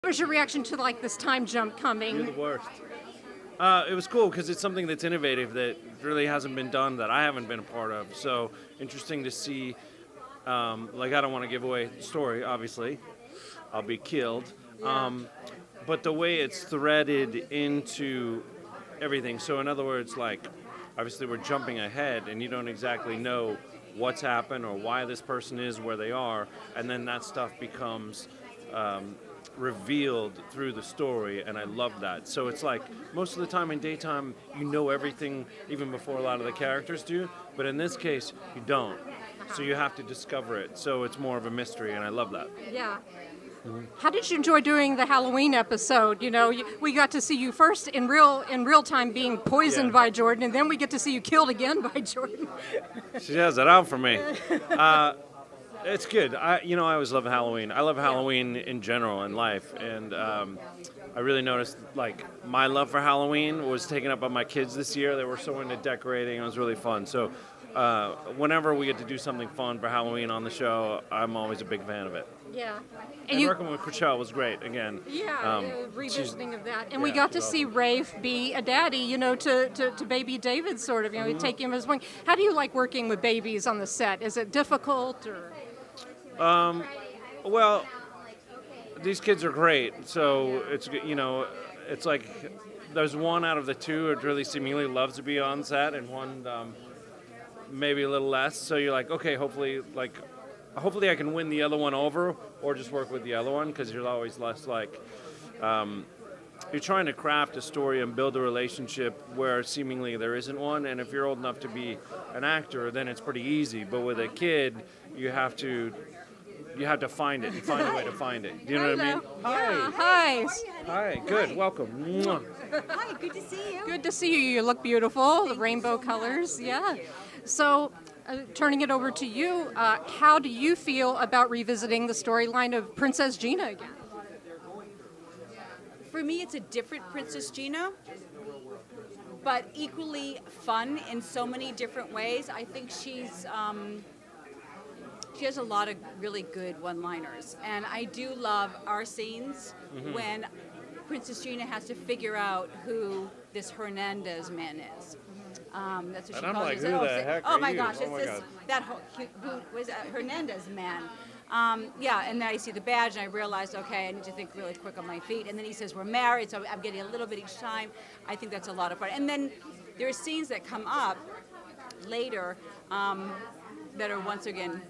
What was your reaction to like this time jump You're coming? the worst. It was cool because it's something that's innovative that really hasn't been done, that I haven't been a part of. So interesting to see. Like, I don't want to give away the story, obviously. I'll be killed. But the way it's threaded into everything. So in other words, like, obviously we're jumping ahead and you don't exactly know what's happened or why this person is where they are. And then that stuff becomes revealed through the story, and I love that. So it's like most of the time in daytime you know everything even before a lot of the characters do, but in this case you don't. So you have to discover it. So it's more of a mystery, and I love that. Yeah. How did you enjoy doing the Halloween episode? You know, we got to see you first in real time being poisoned by Jordan, and then we get to see you killed again by Jordan. She has it out for me. It's good. I always love Halloween. I love Halloween in general in life, and I really noticed like my love for Halloween was taken up by my kids this year. They were so into decorating. It was really fun. So whenever we get to do something fun for Halloween on the show, I'm always a big fan of it. Yeah. And working with Kristian was great again. Yeah, revisiting of that. And we got to see Rafe be a daddy, you know, to baby David, sort of, you know, take him as one. How do you like working with babies on the set? Is it difficult or? Well, these kids are great. So it's, you know, it's like there's one out of the two who really seemingly loves to be on set, and one maybe a little less. So you're like, okay, hopefully I can win the other one over, or just work with the other one, because you're always less like you're trying to craft a story and build a relationship where seemingly there isn't one. And if you're old enough to be an actor, then it's pretty easy. But with a kid, you have to find it. You find a way to find it. Do you know what I mean? Yeah, hi. Hi. Good. Welcome. Mwah. Hi, good to see you. Good to see you. You look beautiful. The rainbow colors. Yeah. So, turning it over to you, how do you feel about revisiting the storyline of Princess Gina again? For me, it's a different Princess Gina, but equally fun in so many different ways. I think she has a lot of really good one-liners, and I do love our scenes when Princess Gina has to figure out who this Hernandez man is. That's what she calls like, it. who the heck oh are my you? gosh, Oh it's my this God. that who was Hernandez man. And then I see the badge and I realized, okay, I need to think really quick on my feet. And then he says we're married, so I'm getting a little bit each time. I think that's a lot of fun. And then there are scenes that come up later that are once again,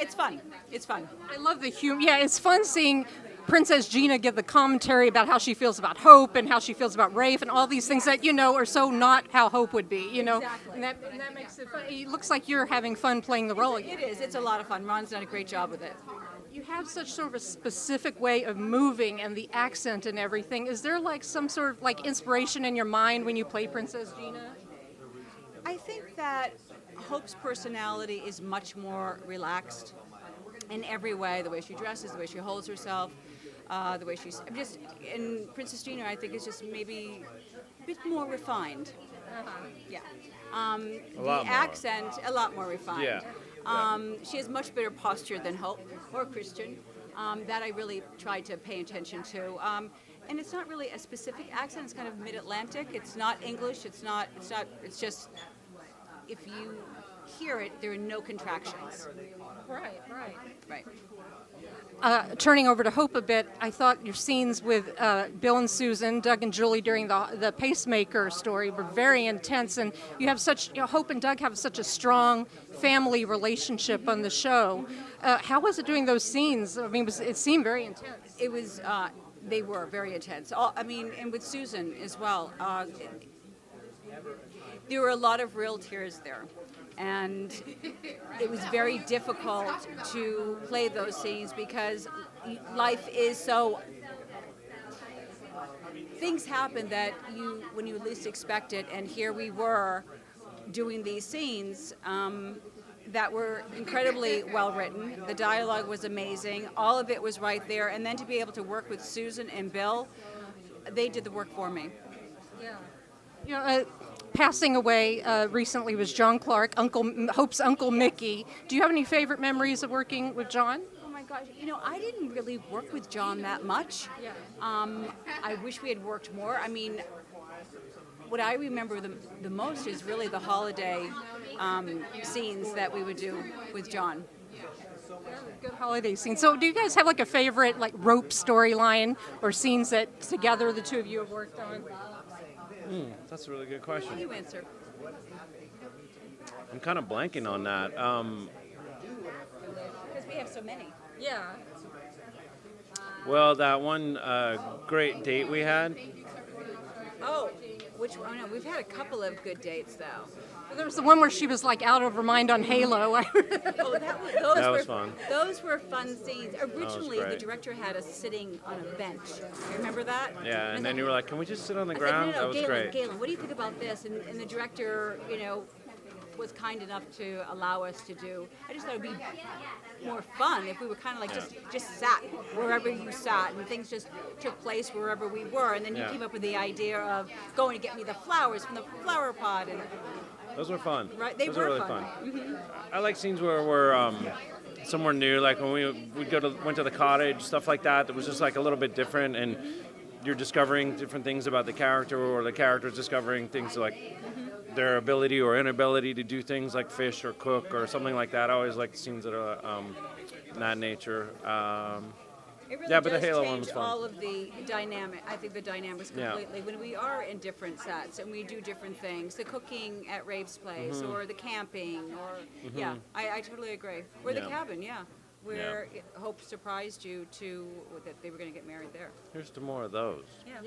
it's fun. It's fun. I love the humor. Yeah, it's fun seeing Princess Gina give the commentary about how she feels about Hope and how she feels about Rafe and all these things that, you know, are so not how Hope would be, you know. Exactly. And that makes it fun. It looks like you're having fun playing the role again. It is. It's a lot of fun. Ron's done a great job with it. You have such sort of a specific way of moving and the accent and everything. Is there like some sort of like inspiration in your mind when you play Princess Gina? I think that Hope's personality is much more relaxed in every way. The way she dresses, the way she holds herself, the way she's just. And Princess Gina, I think, is just maybe a bit more refined. Yeah. The accent, a lot more refined. Yeah. She has much better posture than Hope or Kristian. That I really tried to pay attention to. And it's not really a specific accent. It's kind of mid-Atlantic. It's not English. It's just, if you hear it, there are no contractions. Right. Turning over to Hope a bit, I thought your scenes with Bill and Susan, Doug and Julie during the pacemaker story were very intense, and you have such, Hope and Doug have such a strong family relationship on the show. How was it doing those scenes? I mean, it seemed very intense. It was. They were very intense. And with Susan as well. There were a lot of real tears there. And it was very difficult to play those scenes because life is so... Things happen that when you least expect it, and here we were doing these scenes that were incredibly well written. The dialogue was amazing. All of it was right there. And then to be able to work with Susan and Bill, they did the work for me. Yeah. You know, passing away recently was John Clark, Hope's Uncle Mickey. Do you have any favorite memories of working with John? Oh my gosh, I didn't really work with John that much. Yeah. I wish we had worked more. I mean, what I remember the most is really the holiday scenes that we would do with John. Good holiday scene. So, do you guys have like a favorite like rope storyline or scenes that together the two of you have worked on? That's a really good What do question. you answer? I'm kind of blanking on that. Because we have so many. Yeah. Well, that one great date we had. Oh, which one? Oh, no, we've had a couple of good dates though. There was the one where she was like out of her mind on Halo. Oh, those was were fun. Those were fun scenes. Originally, the great. director had us sitting on a bench. You remember that? Yeah, and then you were like, "Can we just sit on the I said, ground?" no, That was Galen, great. Galen, what do you think about this? And the director, was kind enough to allow us to do. I just thought it would be more fun if we were kind of like just sat wherever you sat, and things just took place wherever we were. And then you Yeah. came up with the idea of going to get me the flowers from the flower pot, and Those were fun. right, they Those were really fun. I like scenes where we're somewhere new, like when we went to the cottage, stuff like that. That was just like a little bit different, and you're discovering different things about the character, or the character's discovering things like their ability or inability to do things like fish or cook or something like that. I always like scenes that are that nature. It really Yeah, but the does Halo one change was fun. all of the dynamic. I think the dynamics Yeah. completely when we are in different sets and we do different things. The cooking at Rafe's place, or the camping, or yeah, I totally agree. Or the Yeah. cabin, where Hope surprised you that they were going to get married there. Here's to more of those. Yeah.